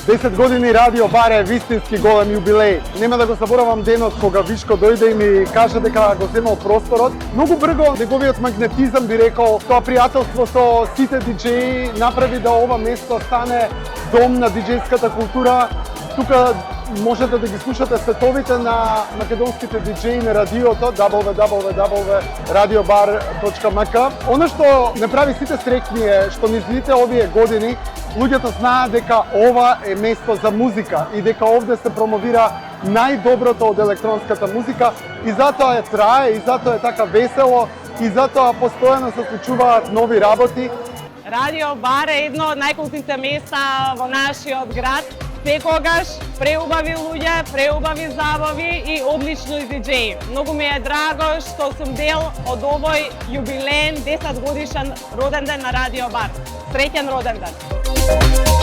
10 години Радио Бар е вистински голем јубилеј. Нема да го заборавам денот кога Вишко дојде и ми кажа дека го земал просторот. Многу брго неговиот магнетизам би рекол, тоа пријателство со сите диџеи направи да ова место стане дом на диџејската култура. Тука можете да ги слушате сетовите на македонските диџеи на радиото www.radiobar.mk. Оно што не прави сите среќни е што низ сите овие години луѓето знаат дека ова е место за музика и дека овде се промовира најдоброто од електронската музика и затоа е трае, и затоа е така весело, и затоа постојано се случуваат нови работи. Радио Бар е едно од најкултните места во нашиот град. Секогаш преубави луѓе, преубави забави и одлични диџеи. Многу ми е драго што сум дел од овој јубилеен 10 годишен роденден на Радио Бар. Среќен роденден!